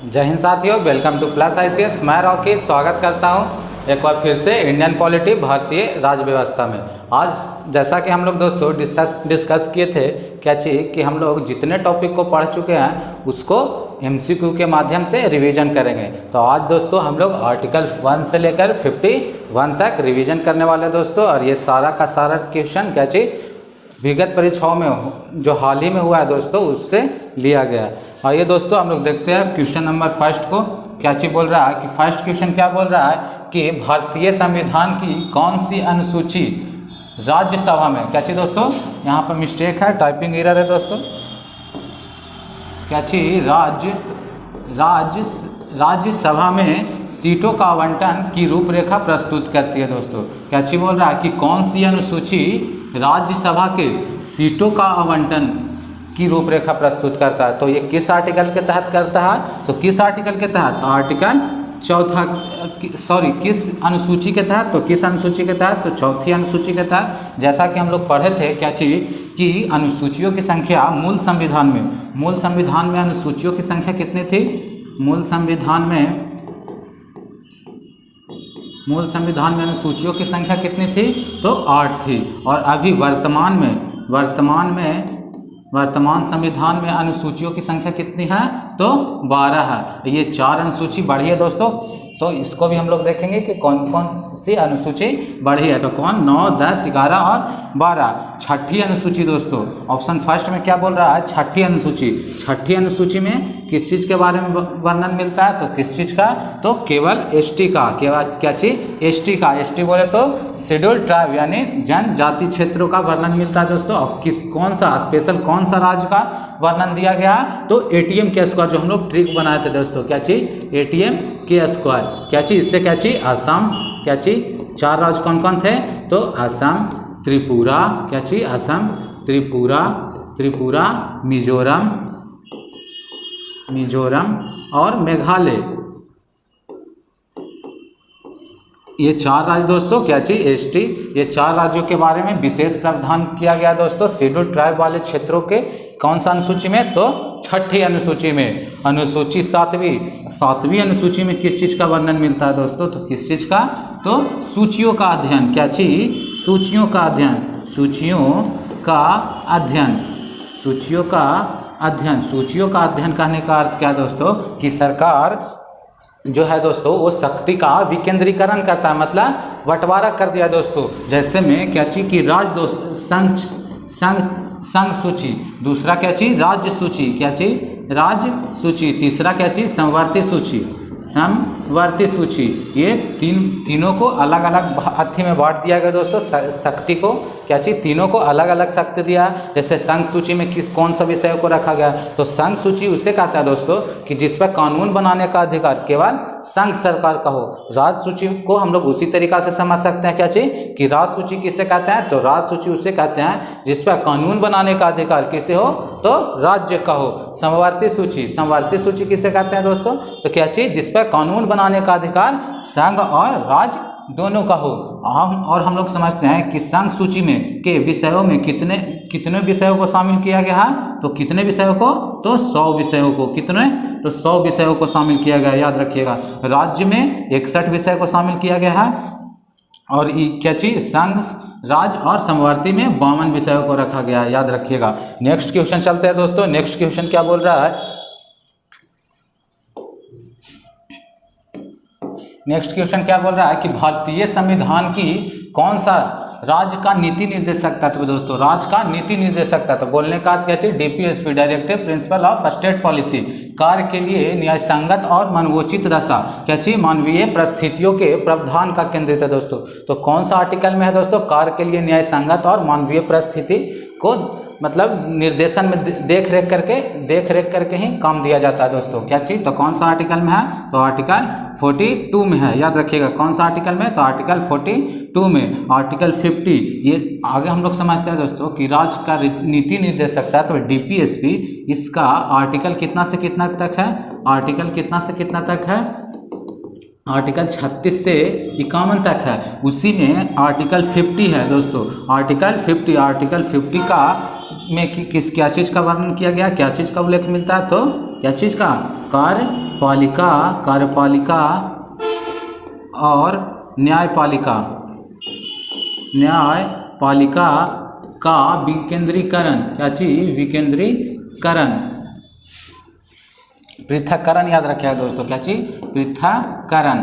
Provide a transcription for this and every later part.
जय हिंद साथियों, welcome two plus ICS. मैं रॉकी स्वागत करता हूं एक बार फिर से इंडियन पॉलिटी भारतीय राज्य व्यवस्था में। आज जैसा कि हम लोग दोस्तों डिस्कस किए थे क्या चीज़ कि हम लोग जितने टॉपिक को पढ़ चुके हैं उसको एमसीक्यू के माध्यम से रिवीजन करेंगे। तो आज दोस्तों हम लोग आर्टिकल 1 से लेकर 51 तक रिवीजन करने वाले हैं दोस्तों। और ये सारा का सारा क्वेश्चन क्या चीज़ विगत परीक्षाओं में जो हाल ही में हुआ है दोस्तों उससे लिया गया है। आइए दोस्तों हम लोग देखते हैं क्वेश्चन नंबर फर्स्ट को क्या चीज़ बोल रहा है कि फर्स्ट क्वेश्चन क्या बोल रहा है कि भारतीय संविधान की कौन सी अनुसूची राज्यसभा में, क्या चीज़ दोस्तों यहाँ पर मिस्टेक है, टाइपिंग एरर है दोस्तों, क्या चीज़ राज्यसभा में सीटों का आवंटन की रूपरेखा प्रस्तुत करती है दोस्तों। क्या चीज़ बोल रहा है कि कौन सी अनुसूची राज्यसभा के सीटों का आवंटन की रूपरेखा प्रस्तुत करता है। तो ये किस आर्टिकल के तहत करता है, तो किस आर्टिकल के तहत, आर्टिकल किस अनुसूची के तहत, तो किस अनुसूची के तहत, तो चौथी अनुसूची के तहत। जैसा कि हम लोग पढ़े थे क्या चीज़ कि अनुसूचियों की संख्या मूल संविधान में अनुसूचियों की संख्या कितनी थी, मूल संविधान में अनुसूचियों की संख्या कितनी थी, तो 8 थी। और अभी वर्तमान संविधान में अनुसूचियों की संख्या कितनी है, तो 12 है। ये 4 अनुसूची बढ़ी है दोस्तों। तो इसको भी हम लोग देखेंगे कि कौन कौन सी अनुसूची बढ़ी है, तो कौन 9, 10, 11 और 12। छठी अनुसूची दोस्तों, ऑप्शन फर्स्ट में क्या बोल रहा है, छठी अनुसूची में किस चीज़ के बारे में वर्णन मिलता है, तो किस चीज़ का, तो केवल एसटी का, क्या चीज़, एसटी का। एसटी बोले तो शेड्यूल्ड ट्राइब यानी जनजाति क्षेत्रों का वर्णन मिलता है दोस्तों। और कौन सा स्पेशल कौन सा राज्य का वर्णन दिया गया, तो एटीएम के स्क्वायर जो हम लोग ट्रिक बनाए थे दोस्तों, क्या चीज़, एटीएम के स्क्वायर, क्या चीज़, इससे क्या चीज़, असम, क्या चीज़, 4 राज्य कौन कौन थे, तो असम, त्रिपुरा, क्या चीज़, असम, त्रिपुरा, मिजोरम और मेघालय। ये 4 राज्य दोस्तों क्या चीज़, एसटी। ये 4 राज्यों के बारे में विशेष प्रावधान किया गया दोस्तों शेड्यूल्ड ट्राइब वाले क्षेत्रों के कौन सा अनुसूची में, तो छठी अनुसूची में। अनुसूची सातवीं अनुसूची में किस चीज़ का वर्णन मिलता है दोस्तों, तो किस चीज़ का, तो सूचियों का अध्ययन, क्या चीज़, सूचियों का अध्ययन करने का अर्थ क्या है दोस्तों, कि सरकार जो है दोस्तों वो शक्ति का विकेंद्रीकरण करता है, मतलब बंटवारा कर दिया दोस्तों। जैसे में क्या चीज़ कि संघ सूची, दूसरा क्या चीज़, राज्य सूची, क्या चीज़, राज्य सूची, तीसरा क्या चीज़, समवर्ती सूची। ये तीनों को अलग अलग अर्थी में बांट दिया गया दोस्तों। शक्ति को क्या चीज़, तीनों को अलग अलग शक्ति दिया। जैसे संघ सूची में कौन सा विषय को रखा गया, तो संघ सूची उसे कहता है दोस्तों कि जिस पर कानून बनाने का अधिकार केवल संघ सरकार का हो। राज्य सूची को हम लोग उसी तरीका से समझ सकते हैं, क्या चीज़ कि राज्य सूची किसे कहते हैं, तो राज्य सूची उसे कहते हैं जिस पर कानून बनाने का अधिकार किसे हो, तो राज्य का हो। समवर्ती सूची किसे कहते हैं दोस्तों, तो क्या चीज़, जिस पर कानून बनाने का अधिकार संघ और राज्य दोनों का हो। हम लोग समझते हैं कि संघ सूची में के विषयों में कितने विषयों को शामिल किया गया है, तो कितने विषयों को, तो 100 विषयों को, कितने, तो 100 विषयों को शामिल किया गया, याद रखिएगा। राज्य में 61 विषय को शामिल किया गया है। और क्या चीज़, संघ, राज्य और समवर्ती में 52 विषयों को रखा गया है, याद रखिएगा। नेक्स्ट क्वेश्चन चलते हैं दोस्तों। नेक्स्ट क्वेश्चन क्या बोल रहा है, कि भारतीय संविधान की कौन सा राज्य का नीति निर्देशक तत्व दोस्तों, राज्य का नीति निर्देशक तत्व बोलने का क्या चीज़, DPSP, directive principle of state policy. कार्य के लिए न्यायसंगत और मनवोचित दशा, क्या चीज़, मानवीय परिस्थितियों के प्रावधान का केंद्रित है दोस्तों। तो कौन सा आर्टिकल में है दोस्तों, कार्य के लिए न्यायसंगत और मानवीय परिस्थिति को मतलब निर्देशन में देख रेख करके ही काम दिया जाता है दोस्तों, क्या चीज़, तो कौन सा आर्टिकल में है, तो आर्टिकल 42 में है, याद रखिएगा। कौन सा आर्टिकल में, तो आर्टिकल 42 में। आर्टिकल 50 ये आगे हम लोग समझते हैं दोस्तों कि राज्य का नीति निर्देशक था, तो डीपीएसपी इसका आर्टिकल कितना से कितना तक है, आर्टिकल कितना से कितना तक है, आर्टिकल 36 से 51 तक है। उसी में आर्टिकल 50 है दोस्तों, आर्टिकल 50 का में क्या चीज़ का वर्णन किया गया, क्या चीज़ का उल्लेख मिलता है, तो क्या चीज़ का, कार्यपालिका और न्यायपालिका का विकेंद्रीकरण, क्या चीज? विकेंद्रीकरण, पृथक्करण याद रखिएगा दोस्तों, क्या चीज? पृथक्करण।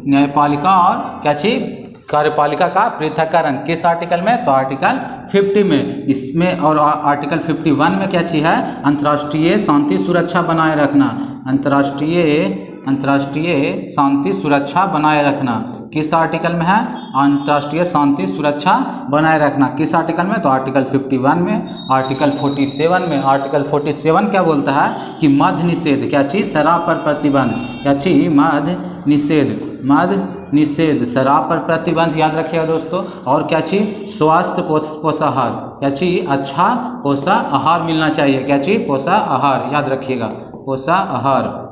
न्यायपालिका और क्या चीज? कार्यपालिका का पृथक्करण किस आर्टिकल में? तो आर्टिकल 50 में। इसमें और आर्टिकल 51 में क्या चीज है? अंतर्राष्ट्रीय शांति सुरक्षा बनाए रखना। अंतर्राष्ट्रीय शांति सुरक्षा बनाए रखना किस आर्टिकल में है? अंतर्राष्ट्रीय शांति सुरक्षा बनाए रखना किस आर्टिकल में? तो आर्टिकल 51 में। आर्टिकल 47 में, आर्टिकल 47 क्या बोलता है कि मद्य निषेध, क्या चीज? शराब पर प्रतिबंध, क्या चीज? मद्य निषेध, शराब पर प्रतिबंध याद रखिएगा दोस्तों। और क्या चीज? स्वास्थ्य पोषाहार, क्या चीज? अच्छा पोषाहार मिलना चाहिए, क्या चीज? पोषाहार याद रखिएगा, पोषाहार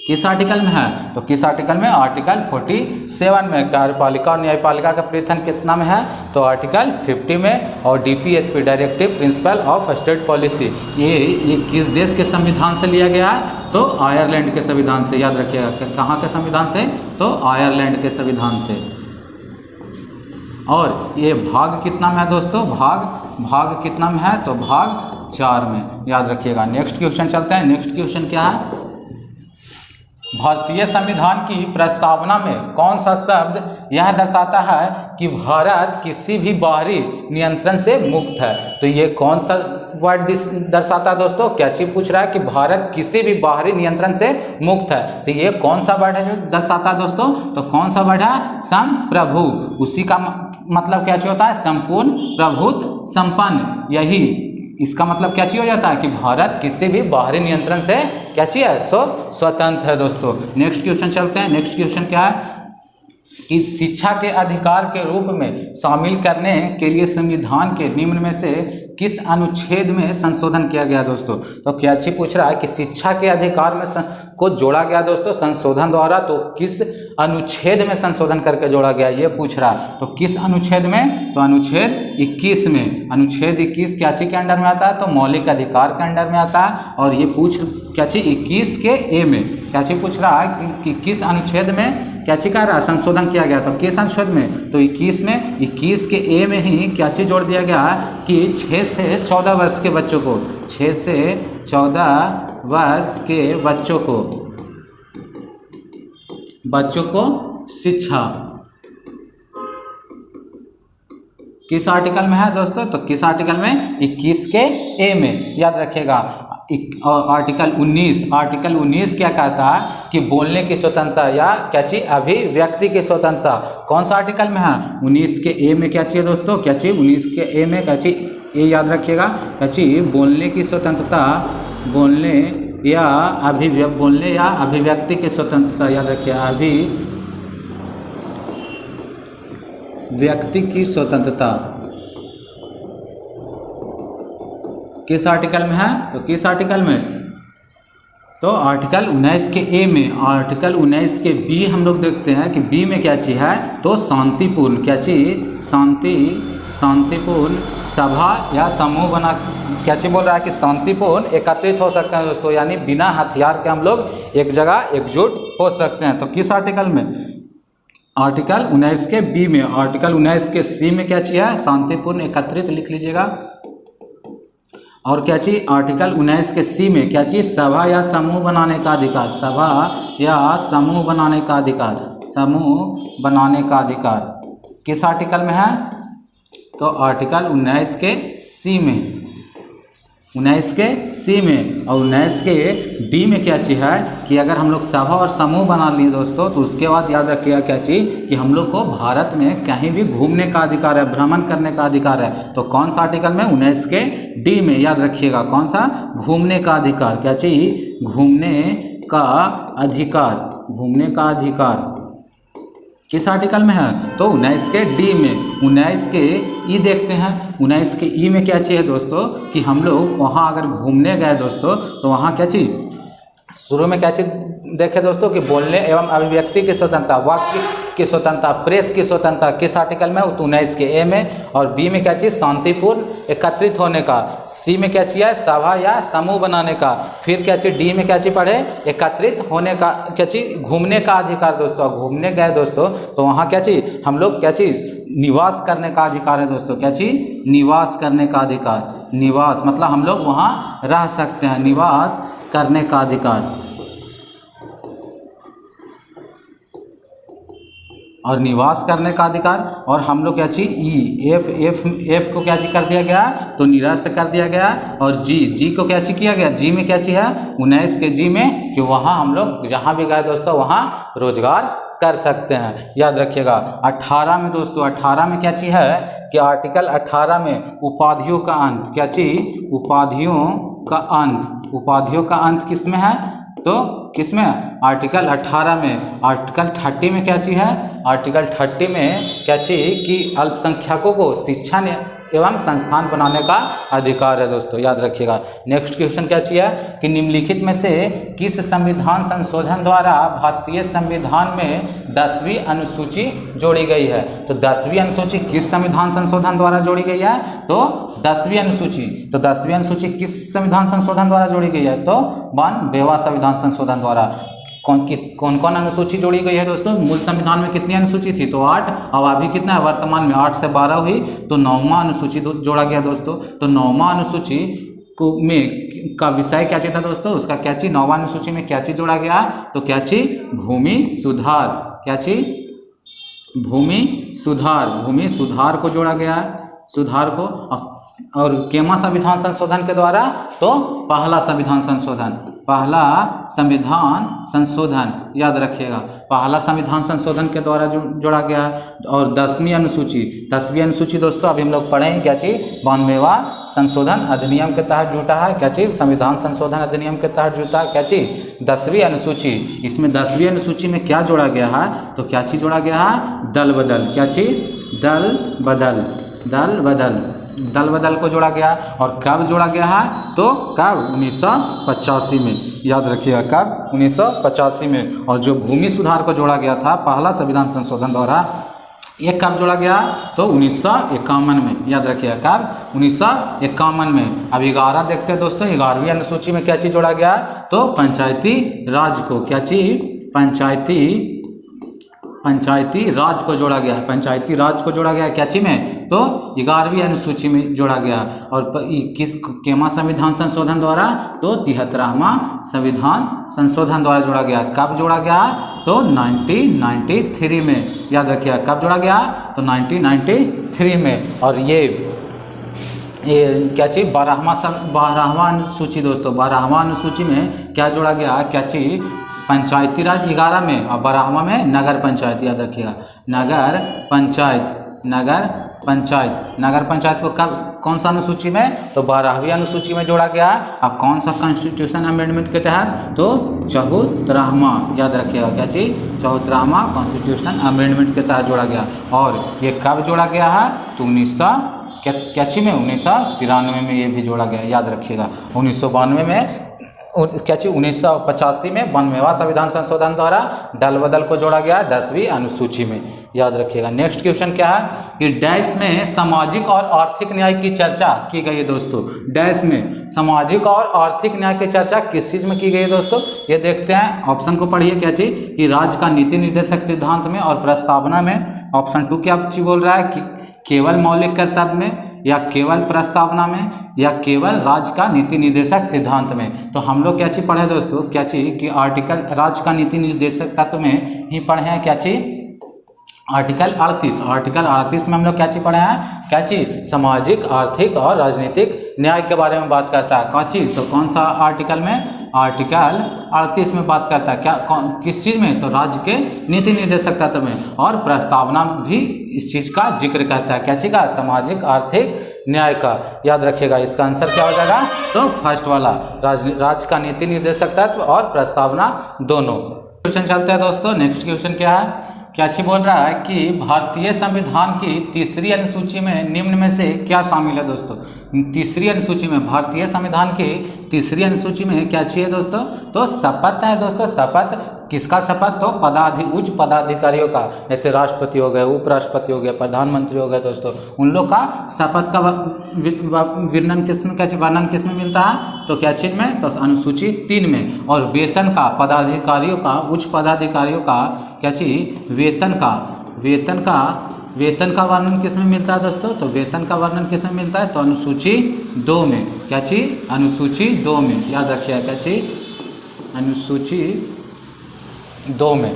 किस आर्टिकल में है? तो किस आर्टिकल में? आर्टिकल 47 में। कार्यपालिका और न्यायपालिका का पृथन कितना में है? तो आर्टिकल 50 में। और DPSP directive principle of state policy, ये किस देश के संविधान से लिया गया है? तो आयरलैंड के संविधान से याद रखिएगा। कहाँ के संविधान से? तो आयरलैंड के संविधान से। और ये भाग कितना में है दोस्तों? भाग कितना में है? तो भाग 4 में याद रखिएगा। नेक्स्ट क्वेश्चन चलते हैं। नेक्स्ट क्वेश्चन क्या है? भारतीय संविधान की प्रस्तावना में कौन सा शब्द यह दर्शाता है कि भारत किसी भी बाहरी नियंत्रण से मुक्त है? तो ये कौन सा वर्ड दर्शाता है दोस्तों? क्या चीज पूछ रहा है कि भारत किसी भी बाहरी नियंत्रण से मुक्त है? तो ये कौन सा वर्ड है जो दर्शाता है दोस्तों? तो कौन सा वर्ड है? संप्रभु। उसी का मतलब क्या चीज होता है? संपूर्ण, प्रभुत्व, संपन्न। यही इसका मतलब क्या चीज हो जाता है कि भारत किसी भी बाहरी नियंत्रण से क्या चीज है? स्वतंत्र है दोस्तों। नेक्स्ट क्वेश्चन चलते हैं। नेक्स्ट क्वेश्चन क्या है कि शिक्षा के अधिकार के रूप में शामिल करने के लिए संविधान के निम्न में से किस अनुच्छेद में संशोधन किया गया दोस्तों? तो क्या चीज पूछ रहा है कि शिक्षा के अधिकार में को जोड़ा गया दोस्तों संशोधन द्वारा, तो किस अनुच्छेद में संशोधन करके जोड़ा गया ये पूछ रहा है। तो किस अनुच्छेद में? तो अनुच्छेद 21 में। अनुच्छेद 21 क्या चीज के अंडर में आता है? तो मौलिक अधिकार के अंडर में आता है। और ये क्या चीज? 21 के ए में क्या चीज पूछ रहा है कि किस अनुच्छेद में क्या चीज कह रहा है? संशोधन किया गया। तो किस अनुच्छेद में? तो 21 में। 21 के ए में ही क्या चीज जोड़ दिया गया कि 6 से 14 वर्ष के बच्चों को, 6 से 14 वर्ष के बच्चों को शिक्षा किस आर्टिकल में है दोस्तों? तो किस आर्टिकल में? 21 के ए में याद रखिएगा। आर्टिकल 19 क्या कहता है कि बोलने की स्वतंत्रता या क्या चीज? अभिव्यक्ति की स्वतंत्रता कौन सा आर्टिकल में है? 19 के ए में क्या चाहिए दोस्तों? क्या चीज? 19 के ए में क्या चीज? ए याद रखिएगा। क्या चीज? बोलने की स्वतंत्रता, बोलने या अभिव्यक्ति की स्वतंत्रता याद रखिएगा। अभिव्यक्ति की स्वतंत्रता किस आर्टिकल में है? तो किस आर्टिकल में? तो आर्टिकल 19 के ए में। आर्टिकल 19 के बी हम लोग देखते हैं कि बी में क्या चीज है? तो शांतिपूर्ण, क्या चीज? शांतिपूर्ण सभा या समूह बना, क्या चीज बोल रहा है कि शांतिपूर्ण एकत्रित हो सकते हैं दोस्तों, यानी बिना हथियार के हम लोग एक जगह एकजुट हो सकते हैं। तो किस आर्टिकल में? आर्टिकल 19 के बी में। आर्टिकल 19 के सी में क्या चीज है? शांतिपूर्ण एकत्रित लिख लीजिएगा। और क्या चीज? आर्टिकल 19 के सी में क्या चीज? सभा या समूह बनाने का अधिकार, सभा या समूह बनाने का अधिकार, समूह बनाने का अधिकार किस आर्टिकल में है? तो आर्टिकल 19 के सी में। 19 के सी में। और 19 के डी में क्या चीज है कि अगर हम लोग सभा और समूह बना लिए दोस्तों, तो उसके बाद याद रखिएगा क्या चीज कि हम लोग को भारत में कहीं भी घूमने का अधिकार है, भ्रमण करने का अधिकार है। तो कौन सा आर्टिकल में? 19 के डी में याद रखिएगा। कौन सा? घूमने का अधिकार, क्या चीज? घूमने का अधिकार, घूमने का अधिकार किस आर्टिकल में है? तो 19 के डी में। 19 के ई देखते हैं। 19 के ई में क्या चाहिए दोस्तों कि हम लोग वहाँ अगर घूमने गए दोस्तों, तो वहाँ क्या चीज? शुरू में क्या चीज देखे दोस्तों कि बोलने एवं अभिव्यक्ति की स्वतंत्रता, की स्वतंत्रता, प्रेस की स्वतंत्रता किस आर्टिकल में? 19 के ए में। और बी में क्या चीज़? शांतिपूर्ण एकत्रित होने का। सी में क्या चीज़ है? सभा या समूह बनाने का। फिर क्या चीज़? डी में क्या चीज़ पढ़े? एकत्रित होने का। क्या चीज़? घूमने का अधिकार दोस्तों। घूमने गए दोस्तों तो वहाँ क्या चीज़? हम लोग क्या चीज़? निवास करने का अधिकार है दोस्तों। क्या चीज़? निवास करने का अधिकार। निवास मतलब हम लोग वहाँ रह सकते हैं, निवास करने का अधिकार। और निवास करने का अधिकार। और हम लोग क्या चीज? ई एफ एफ एफ को क्या चीज कर दिया गया? तो निरस्त कर दिया गया। और जी को क्या चीज किया गया? जी में क्या चीज है? 19 के जी में कि वहाँ हम लोग जहाँ भी गए दोस्तों वहाँ रोजगार कर सकते हैं, याद रखिएगा। 18 में दोस्तों, 18 में क्या चीज है कि आर्टिकल 18 में उपाधियों का अंत। क्या चीज? उपाधियों का अंत। उपाधियों का अंत किस में है? तो किस में? आर्टिकल 18 में। आर्टिकल 30 में क्या चीज़ है? आर्टिकल 30 में क्या चीज़ कि अल्पसंख्यकों को शिक्षा एवं संस्थान बनाने का अधिकार है दोस्तों, याद रखिएगा। नेक्स्ट क्वेश्चन क्या चीज़ है कि निम्नलिखित में से किस संविधान संशोधन द्वारा भारतीय संविधान में 10वीं अनुसूची जोड़ी गई है? तो 10वीं अनुसूची किस संविधान संशोधन द्वारा जोड़ी गई है? तो 10वीं अनुसूची। तो 10वीं अनुसूची किस संविधान संशोधन द्वारा जोड़ी गई है? तो 92वां संविधान संशोधन द्वारा। कौन कौन अनुसूची जोड़ी गई है दोस्तों? मूल संविधान में कितनी अनुसूची थी? तो 8। अब अभी कितना है वर्तमान में? 8 से 12 हुई, तो 9वां अनुसूची जोड़ा गया दोस्तों। तो 9वां अनुसूची को में का विषय क्या चीज था दोस्तों? उसका क्या चीज? 9वां अनुसूची में क्या चीज जोड़ा गया? तो क्या चीज? भूमि सुधार। क्या चीज? भूमि सुधार। भूमि सुधार को जोड़ा गया, सुधार को। और केमा संविधान संशोधन के द्वारा? तो पहला संविधान संशोधन। पहला संविधान संशोधन, याद रखिएगा। पहला संविधान संशोधन के द्वारा जोड़ा गया। और 10वीं अनुसूची, 10वीं अनुसूची दोस्तों अभी हम लोग पढ़ेंगे क्या चीज? 92वां संशोधन अधिनियम के तहत जुटा है। क्या चीज? संविधान संशोधन अधिनियम के तहत जुटा है। क्या चीज? 10वीं अनुसूची। इसमें 10वीं अनुसूची में क्या जोड़ा गया है? तो क्या चीज जोड़ा गया है? दल बदल। क्या चीज? दल बदल। दल बदल, दल बदल को जोड़ा गया। और कब जोड़ा गया है? तो कब? 1985 में, याद रखिएगा। कब? 1985 में। और जो भूमि सुधार को जोड़ा गया था पहला संविधान संशोधन द्वारा, ये कब जोड़ा गया? तो 1951 में, याद रखिएगा। कब? 1951 में। अब 11 देखते हैं दोस्तों। 11वीं अनुसूची में क्या चीज़ जोड़ा गया? तो पंचायती राज को। क्या चीज? पंचायती राज को जोड़ा गया है। पंचायती राज को जोड़ा गया है क्या चीज में? तो 11वीं अनुसूची में जोड़ा गया। और किस केमा संविधान संशोधन द्वारा? तो 73वां संविधान संशोधन द्वारा जोड़ा गया। कब जोड़ा गया? तो 1993 में, याद रखिएगा। कब जोड़ा गया? तो 1993 में। और ये क्या चीज? 12वां अनुसूची दोस्तों। 12वां अनुसूची में क्या जोड़ा गया? क्या चीज? पंचायती राज 11 में और 12वां में नगर पंचायत, याद रखिएगा। नगर पंचायत। नगर पंचायत। नगर पंचायत को कब, कौन सा अनुसूची में? तो 12वीं अनुसूची में जोड़ा गया। अब कौन सा कॉन्स्टिट्यूशन अमेंडमेंट के तहत? तो 74वां, याद रखिएगा। क्या चीज? 74वां कॉन्स्टिट्यूशन अमेंडमेंट के तहत जोड़ा गया। और ये कब जोड़ा गया है? तो 1993 में, 1993 में ये भी जोड़ा गया, याद रखिएगा। 1992 में क्या चीज? 1985 में 92वां संविधान संशोधन द्वारा दल बदल को जोड़ा गया 10वीं अनुसूची में, याद रखिएगा। नेक्स्ट क्वेश्चन क्या है कि डैश में सामाजिक और आर्थिक न्याय की चर्चा की गई है दोस्तों। डैश में सामाजिक और आर्थिक न्याय की चर्चा किस चीज में की गई है दोस्तों? ये देखते हैं। ऑप्शन को पढ़िए। क्या चीज? कि राज्य का नीति निर्देशक सिद्धांत में और प्रस्तावना में। ऑप्शन 2 क्या चीज बोल रहा है कि केवल मौलिक कर्तव्य में, या केवल प्रस्तावना में, या केवल राज्य का नीति निर्देशक सिद्धांत में। तो हम लोग क्या चीज पढ़े दोस्तों? क्या चीज? कि आर्टिकल राज्य का नीति निर्देशक तत्व में ही पढ़े हैं। क्या चीज? आर्टिकल 38। आर्टिकल 38 में हम लोग क्या चीज पढ़े हैं? क्या चीज? सामाजिक, आर्थिक और राजनीतिक न्याय के बारे में बात करता है। क्या चीज? तो कौन सा आर्टिकल में? आर्टिकल 38 में बात करता है। क्या किस चीज में? तो राज्य के नीति निर्देशक तत्व में। और प्रस्तावना भी इस चीज का जिक्र करता है। क्या चीज का? सामाजिक आर्थिक न्याय का, याद रखिएगा। इसका आंसर क्या हो जाएगा? तो फर्स्ट वाला, राज्य का नीति निर्देशक तत्व और प्रस्तावना दोनों। क्वेश्चन चलते हैं दोस्तों। नेक्स्ट क्वेश्चन क्या है? क्या चीज बोल रहा है कि भारतीय संविधान की तीसरी अनुसूची में निम्न में से क्या शामिल है दोस्तों? तीसरी अनुसूची में, भारतीय संविधान की तीसरी अनुसूची में क्या चीज है दोस्तों? तो शपथ है दोस्तों। शपथ किसका शपथ? तो उच्च पदाधिकारियों का, जैसे राष्ट्रपति हो गए, उपराष्ट्रपति हो गए, प्रधानमंत्री हो गए दोस्तों, उन लोग का शपथ का वर्णन किस में मिलता है? तो क्या चीज़ में? तो अनुसूची 3 में। और वेतन का पदाधिकारियों का, उच्च पदाधिकारियों का क्या चीज? वेतन का वर्णन किस में मिलता है दोस्तों? तो वेतन का वर्णन किस में मिलता है? तो अनुसूची 2 में। क्या चीज? अनुसूची 2 में, याद रखिएगा। क्या चीज? अनुसूची 2 में।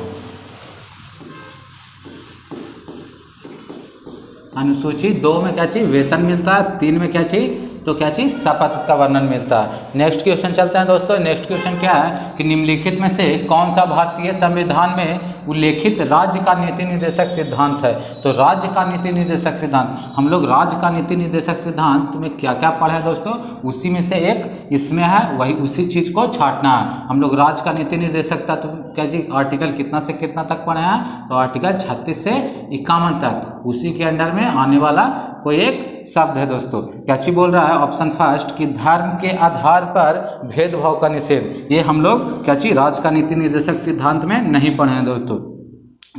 अनुसूची 2 में क्या चीज? वेतन मिलता है। 3 में क्या चीज? तो क्या चीज? शपथ का वर्णन मिलता है। नेक्स्ट क्वेश्चन चलते हैं दोस्तों। नेक्स्ट क्वेश्चन क्या है कि निम्नलिखित में से कौन सा भारतीय संविधान में उल्लेखित राज्य का नीति निर्देशक सिद्धांत है? तो राज्य का नीति निर्देशक सिद्धांत, हम लोग राज्य का नीति निर्देशक सिद्धांत में क्या क्या पढ़े हैं दोस्तों? उसी में से एक इसमें है, वही उसी चीज को छाटना है। हम लोग राज्य का नीति निर्देशक था, तो क्या जी आर्टिकल कितना से कितना तक पढ़े हैं? तो आर्टिकल 36 से 51 तक। उसी के अंडर में आने वाला कोई एक शब्द है दोस्तों। क्या चीज बोल रहा है? ऑप्शन फर्स्ट कि धर्म के आधार पर भेदभाव का निषेध। ये हम लोग क्या चीज? राज्य का नीति निर्देशक सिद्धांत में नहीं पढ़े हैं दोस्तों।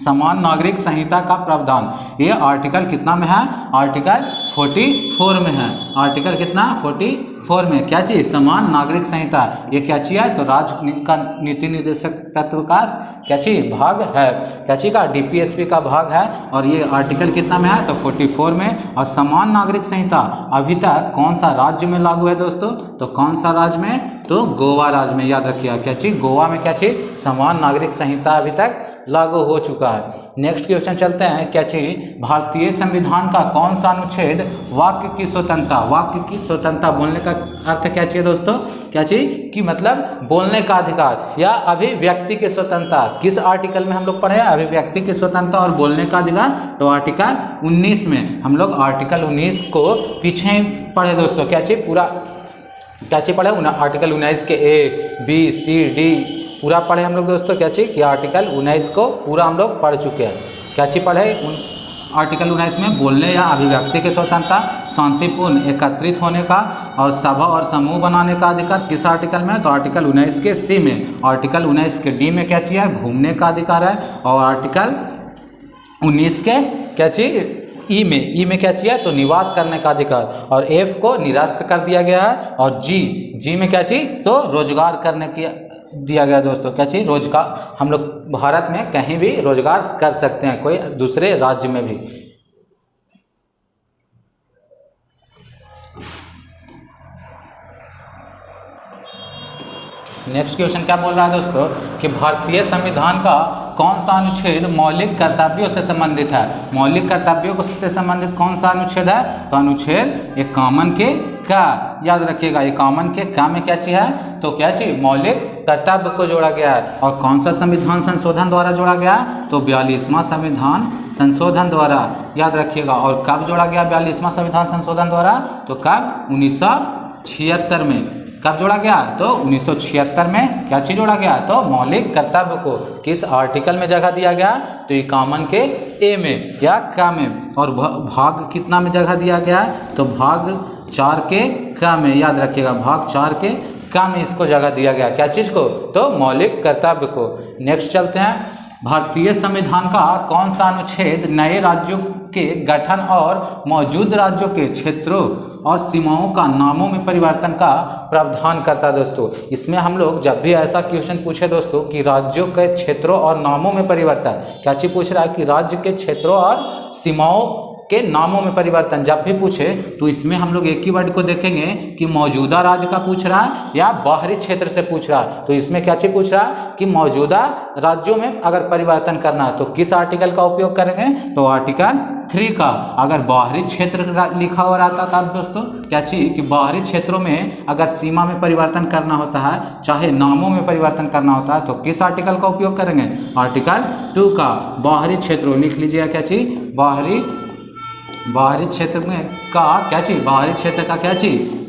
समान नागरिक संहिता का प्रावधान, ये आर्टिकल कितना में है? आर्टिकल 44 में है। आर्टिकल कितना? 44 में। क्या चीज? समान नागरिक संहिता। ये क्या चीज है? तो राज्य का नीति निर्देशक तत्व का क्या चीज? भाग है। क्या चीज का? डीपीएसपी का भाग है। और ये आर्टिकल कितना में है? तो 44 में। और समान नागरिक संहिता अभी तक कौन सा राज्य में लागू है दोस्तों? तो कौन सा राज्य में? तो गोवा राज्य में। याद रखिएगा। क्या चीज? गोवा में क्या चीज? समान नागरिक संहिता अभी तक लागू हो चुका है। नेक्स्ट क्वेश्चन चलते हैं। क्या चीज? भारतीय संविधान का कौन सा अनुच्छेद वाक्य की स्वतंत्रता, वाक्य की स्वतंत्रता बोलने का अर्थ क्या चाहिए दोस्तों? क्या चीज? कि मतलब बोलने का अधिकार या अभिव्यक्ति की स्वतंत्रता। किस आर्टिकल में हम लोग पढ़े हैं? अभिव्यक्ति की स्वतंत्रता और बोलने का अधिकार। तो आर्टिकल 19 में। हम लोग आर्टिकल 19 को पीछे पढ़े दोस्तों। क्या चीज? पूरा क्या चीज पढ़े? आर्टिकल 19 के A, B, C, D पूरा पढ़े हम लोग दोस्तों। क्या चीज? कि आर्टिकल 19 को पूरा हम लोग पढ़ चुके हैं। क्या चीज पढ़े? आर्टिकल 19 में बोलने या अभिव्यक्ति की स्वतंत्रता, शांतिपूर्ण एकत्रित होने का और सभा और समूह बनाने का अधिकार। किस आर्टिकल में? तो आर्टिकल 19 के C में। आर्टिकल 19 के D में क्या चीज है? घूमने का अधिकार है। और आर्टिकल 19 के क्या चीज? ई में क्या चाहिए? तो निवास करने का अधिकार। और F को निरस्त कर दिया गया है। और जी में क्या चाहिए? तो रोजगार करने की दिया गया दोस्तों। क्या चाहिए? रोजगार। हम लोग भारत में कहीं भी रोजगार कर सकते हैं, कोई दूसरे राज्य में भी। नेक्स्ट क्वेश्चन क्या बोल रहा है दोस्तों कि भारतीय संविधान का कौन सा अनुच्छेद मौलिक कर्तव्यों से संबंधित है? मौलिक कर्तव्यों से संबंधित कौन सा अनुच्छेद है? तो अनुच्छेद 51 के का। याद रखिएगा। 51 के का में क्या चीज है? तो क्या चीज? मौलिक कर्तव्य को जोड़ा गया है। और कौन सा संविधान संशोधन द्वारा जोड़ा गया? तो 42वां संविधान संशोधन द्वारा। याद रखिएगा। और कब जोड़ा गया 42वां संविधान संशोधन द्वारा? तो कब? 1976 में। कब जोड़ा गया? तो 1976 में। क्या चीज जोड़ा गया? तो मौलिक कर्तव्य को किस आर्टिकल में जगह दिया गया? तो 51 के A में या का में। और भाग कितना में जगह दिया गया? तो भाग 4 के का में। याद रखिएगा। भाग 4 के का में इसको जगह दिया गया। क्या चीज को? तो मौलिक कर्तव्य को। नेक्स्ट चलते हैं। भारतीय संविधान का कौन सा अनुच्छेद नए राज्यों के गठन और मौजूद राज्यों के क्षेत्रों और सीमाओं का नामों में परिवर्तन का प्रावधान करता है दोस्तों? इसमें हम लोग जब भी ऐसा क्वेश्चन पूछे दोस्तों कि राज्यों के क्षेत्रों और नामों में परिवर्तन, क्या चीज पूछ रहा है? कि राज्य के क्षेत्रों और सीमाओं के नामों में परिवर्तन जब भी पूछे तो इसमें हम लोग एक ही वर्ड को देखेंगे कि मौजूदा राज्य का पूछ रहा है या बाहरी क्षेत्र से पूछ रहा है। तो इसमें क्या चीज पूछ रहा है? कि मौजूदा राज्यों में अगर परिवर्तन करना है तो किस आर्टिकल का उपयोग करेंगे? तो आर्टिकल 3 का। अगर बाहरी क्षेत्र लिखा हुआ रहता था दोस्तों, क्या चीज? कि बाहरी क्षेत्रों में अगर सीमा में परिवर्तन करना होता है, चाहे नामों में परिवर्तन करना होता है, तो किस आर्टिकल का उपयोग करेंगे? आर्टिकल 2 का। बाहरी क्षेत्रों लिख लीजिएगा। क्या चीज? बाहरी क्षेत्र में का क्या चीज? बाहरी क्षेत्र का क्या चीज?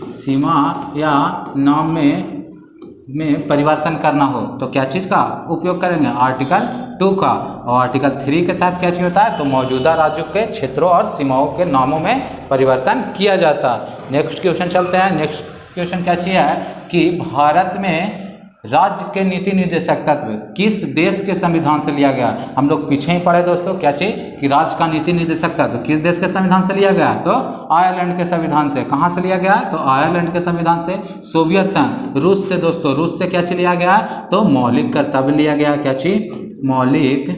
सीमा या नाम में परिवर्तन करना हो तो क्या चीज का उपयोग करेंगे? आर्टिकल 2 का। और आर्टिकल 3 के तहत क्या चीज होता है? तो मौजूदा राज्यों के क्षेत्रों और सीमाओं के नामों में परिवर्तन किया जाता है। नेक्स्ट क्वेश्चन चलते हैं। नेक्स्ट क्वेश्चन क्या चीज है कि भारत में राज्य के नीति निर्देशक तत्व किस देश के संविधान से लिया गया? हम लोग पीछे ही पढ़े दोस्तों क्या चीज कि राज्य का नीति निर्देशक तत्व किस देश के संविधान से लिया गया? तो आयरलैंड के संविधान से। कहाँ से लिया गया? तो आयरलैंड के संविधान से। सोवियत संघ रूस से दोस्तों, रूस से क्या चीज लिया गया? तो मौलिक कर्तव्य लिया गया। क्या चीज? मौलिक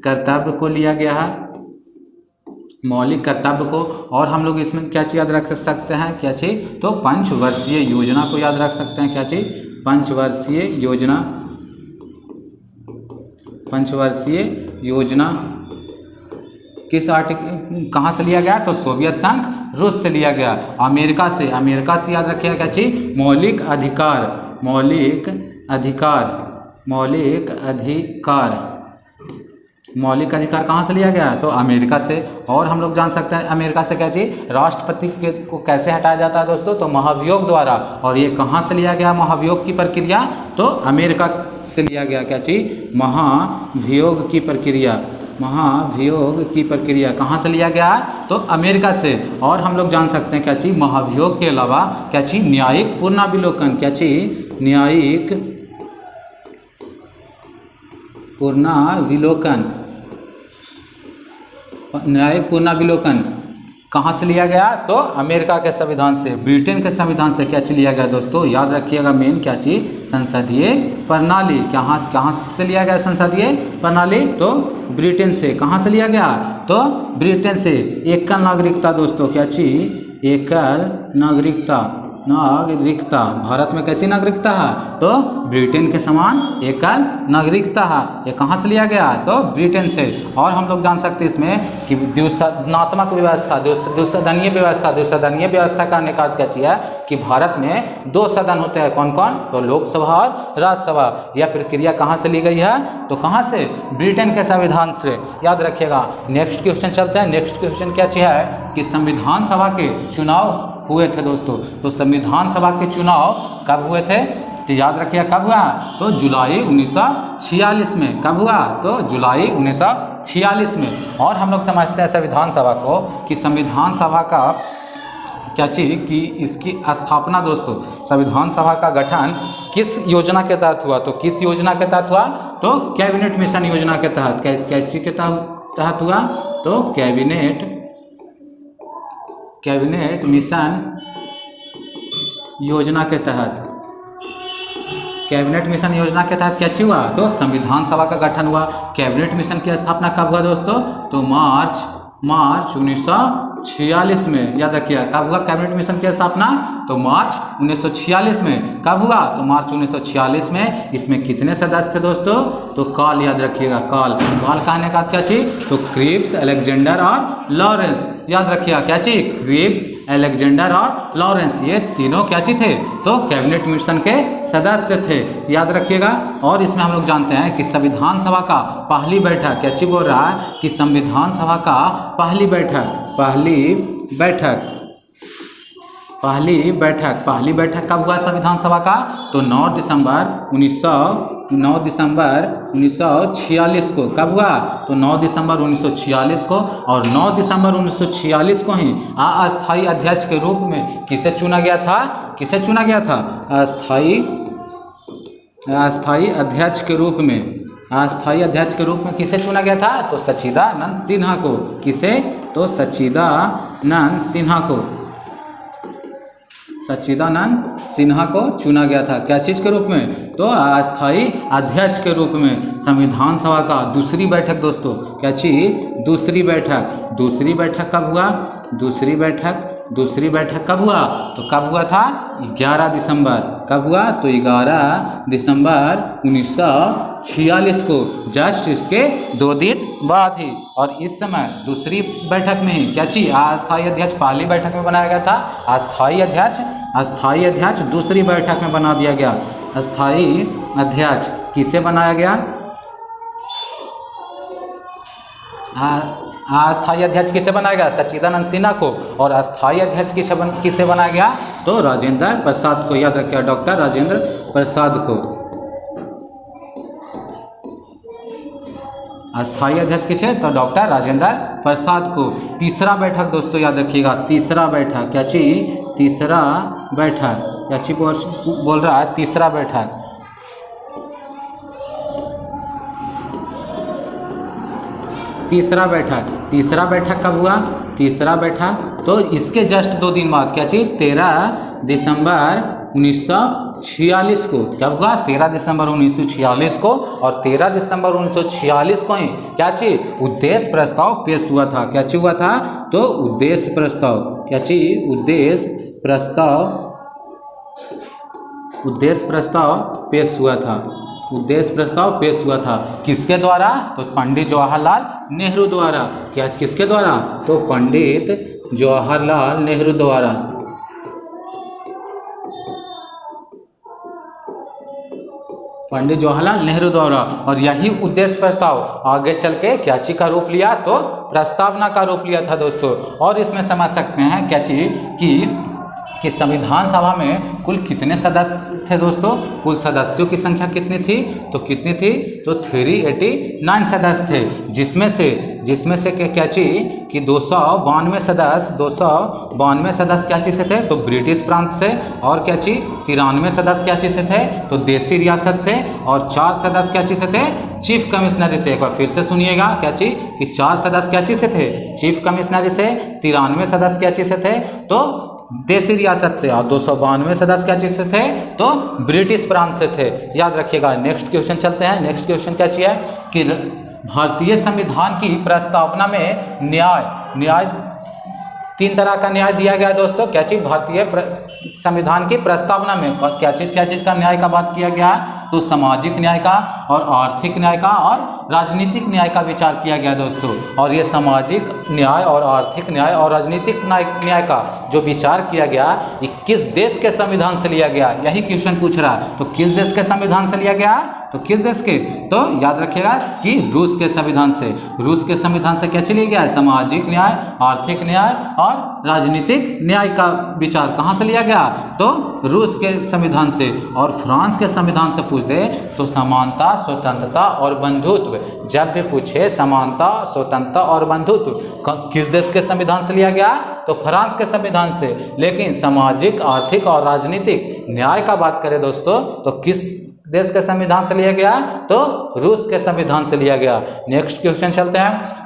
कर्तव्य को लिया गया है, मौलिक कर्तव्य को। और हम लोग इसमें क्या चीज याद रख सकते हैं? क्या चीज? तो पंचवर्षीय योजना को याद रख सकते हैं। क्या चीज? पंचवर्षीय योजना। पंचवर्षीय योजना किस आर्टिकल कहाँ से लिया गया? तो सोवियत संघ रूस से लिया गया। अमेरिका से, अमेरिका से याद रखिएगा क्या चीज? मौलिक अधिकार। मौलिक अधिकार। मौलिक अधिकार। मौलिक अधिकार कहाँ से लिया गया? तो अमेरिका से। और हम लोग जान सकते हैं अमेरिका से क्या चीज? राष्ट्रपति को कैसे हटाया जाता है दोस्तों? तो महाभियोग द्वारा। और ये कहाँ से लिया गया महाभियोग की प्रक्रिया? तो अमेरिका से लिया गया। क्या चीज? महाभियोग की प्रक्रिया। महाभियोग की प्रक्रिया कहाँ से लिया गया? तो अमेरिका से। और हम लोग जान सकते हैं क्या चीज? महाभियोग के अलावा क्या चीज? न्यायिक पुनरावलोकन। क्या चीज? न्यायिक पुनरावलोकन। न्यायिक पुनरावलोकन कहाँ से लिया गया? तो अमेरिका के संविधान से। ब्रिटेन के संविधान से क्या चीज लिया गया दोस्तों? याद रखिएगा मेन क्या चीज? संसदीय प्रणाली। कहाँ से लिया गया संसदीय प्रणाली? तो ब्रिटेन से। कहाँ से लिया गया? तो ब्रिटेन से। एकल नागरिकता दोस्तों। क्या चीज? एकल नागरिकता। नागरिकता भारत में कैसी नागरिकता है? तो ब्रिटेन के समान एकल नागरिकता है। ये कहाँ से लिया गया? तो ब्रिटेन से। और हम लोग जान सकते हैं इसमें कि द्विसदनात्मक व्यवस्था, द्विसदनीय व्यवस्था। द्विसदनीय व्यवस्था का निकाल क्या चाहिए कि भारत में 2 सदन होते हैं। कौन कौन? तो लोकसभा और राज्यसभा। यह प्रक्रिया कहाँ से ली गई है? तो कहाँ से? ब्रिटेन के संविधान से। याद रखिएगा। नेक्स्ट क्वेश्चन चलते हैं। नेक्स्ट क्वेश्चन क्या चाहिए है कि संविधान सभा के चुनाव हुए थे दोस्तों। तो संविधान सभा के चुनाव कब हुए थे? तो याद रखिए कब हुआ? तो जुलाई 1946 में। कब हुआ? तो जुलाई 1946 में। और हम लोग समझते हैं संविधान सभा को कि संविधान सभा का क्या चीज कि इसकी स्थापना दोस्तों, संविधान सभा का गठन किस योजना के तहत हुआ? तो किस योजना के तहत हुआ? तो कैबिनेट मिशन योजना के तहत। कैसी के तहत हुआ? तो कैबिनेट मिशन योजना के तहत। कैबिनेट मिशन योजना के तहत क्या हुआ? तो संविधान सभा का गठन हुआ। कैबिनेट मिशन की स्थापना कब हुआ दोस्तों? तो मार्च 1946 में। याद रखिए कब हुआ कैबिनेट मिशन की स्थापना? तो मार्च 1946 में। कब हुआ? तो मार्च 1946 में। इसमें कितने सदस्य थे दोस्तों? तो काल याद रखिएगा। काल कहने का क्या चीज? तो क्रिप्स, अलेक्जेंडर और लॉरेंस। याद रखिएगा क्या चीज? क्रिप्स, अलेक्जेंडर और लॉरेंस। ये तीनों क्या चीज थे? तो कैबिनेट मिशन के सदस्य थे। याद रखिएगा। और इसमें हम लोग जानते हैं कि संविधान सभा का पहली बैठक क्या चीज बोल रहा है कि संविधान सभा का पहली बैठक कब हुआ संविधान सभा का? तो 9 दिसंबर 1946 को। कब हुआ? तो 9 दिसंबर 1946 को। और 9 दिसंबर 1946 को ही अस्थायी अध्यक्ष के रूप में किसे चुना गया था? अस्थायी अध्यक्ष के रूप में किसे चुना गया था? तो सच्चिदानंद सिन्हा को। किसे? तो सच्चिदानंद सिन्हा को चुना गया था। क्या चीज के रूप में? तो अस्थायी अध्यक्ष के रूप में। संविधान सभा का दूसरी बैठक दोस्तों। क्या चीज? दूसरी बैठक कब हुआ? दूसरी बैठक कब हुआ? तो कब हुआ था? 11 दिसंबर। कब हुआ? तो 11 दिसंबर 1946 को। जस्ट इसके 2 दिन बाद ही। और इस समय दूसरी बैठक में ही क्या चीज? अस्थायी अध्यक्ष पहली बैठक में बनाया गया था। अस्थायी अध्यक्ष दूसरी बैठक में बना दिया गया। अस्थायी अध्यक्ष किसे बनाया गया? अस्थायी अध्यक्ष किसे बनाया गया? सच्चिदानंद सिन्हा को। और अस्थायी अध्यक्ष किसे बनाया गया? तो राजेंद्र प्रसाद को। याद रखिए डॉक्टर राजेंद्र प्रसाद को। अस्थायी अध्यक्ष किसे? तो डॉक्टर राजेंद्र प्रसाद को। तीसरा बैठक दोस्तों याद रखिएगा। तीसरा बैठक क्या चीज? तीसरा बैठक क्या चीज बोल रहा है? तीसरा बैठक तीसरा बैठक कब हुआ? तीसरा बैठक तो इसके जस्ट 2 दिन बाद, क्या चीज़, 13 दिसंबर 1946 को। कब हुआ? 13 दिसंबर 1946 को। और 13 दिसंबर 1946 को ही क्या चीज़, उद्देश्य प्रस्ताव पेश हुआ था। क्या चीज़ हुआ था? तो उद्देश्य प्रस्ताव, क्या चीज़, उद्देश्य प्रस्ताव पेश हुआ था। उद्देश्य प्रस्ताव पेश हुआ था किसके द्वारा? तो पंडित जवाहरलाल नेहरू द्वारा। क्या, किसके द्वारा? तो पंडित जवाहरलाल नेहरू द्वारा। पंडित जवाहरलाल नेहरू द्वारा। और यही उद्देश्य प्रस्ताव आगे चल के क्या चीज का रूप लिया? तो प्रस्तावना का रूप लिया था दोस्तों। और इसमें समझ सकते हैं क्या चीज कि संविधान सभा में कुल कितने सदस्य थे दोस्तों? कुल सदस्यों की संख्या कितनी थी? तो कितनी थी? तो 389 सदस्य थे, जिसमें से क्या चीज कि 292 सदस्य क्या चीज से थे? तो ब्रिटिश प्रांत से। और क्या चीज, 93 सदस्य क्या चीज से थे? तो देसी रियासत से। और 4 सदस्य क्या चीज से थे? चीफ कमिश्नरी से। एक बार फिर से सुनिएगा, क्या चीज कि 4 सदस्य क्या चीज से थे? चीफ कमिश्नरी से। 93 सदस्य क्या चीज से थे? तो देसी रियासत से। और 292 सदस्य क्या चीज से थे? तो ब्रिटिश प्रांत से थे। याद रखिएगा। नेक्स्ट क्वेश्चन चलते हैं। नेक्स्ट क्वेश्चन क्या चाहिए कि भारतीय संविधान की प्रस्तावना में न्याय 3 तरह का न्याय दिया गया दोस्तों। क्या चीज, भारतीय संविधान की प्रस्तावना में क्या चीज का न्याय का बात किया गया? तो सामाजिक न्याय का, और आर्थिक न्याय का, और राजनीतिक न्याय का विचार किया गया दोस्तों। और ये सामाजिक न्याय और आर्थिक न्याय और राजनीतिक न्याय का जो विचार किया गया, ये किस देश के संविधान से लिया गया? यही क्वेश्चन पूछ रहा है। तो किस देश के संविधान से लिया गया? तो किस देश के? तो याद रखिएगा कि रूस के संविधान से। रूस के संविधान से क्या लिया गया है? सामाजिक न्याय, आर्थिक न्याय और राजनीतिक न्याय का विचार कहाँ से लिया गया? तो रूस के संविधान से। और फ्रांस के संविधान से पूछ दे तो समानता, स्वतंत्रता और बंधुत्व। जब भी पूछे समानता, स्वतंत्रता और बंधुत्व किस देश के संविधान से लिया गया? तो फ्रांस के संविधान से। लेकिन सामाजिक, आर्थिक और राजनीतिक न्याय का बात करें दोस्तों तो किस देश के संविधान से लिया गया? तो रूस के संविधान से लिया गया। नेक्स्ट क्वेश्चन चलते हैं।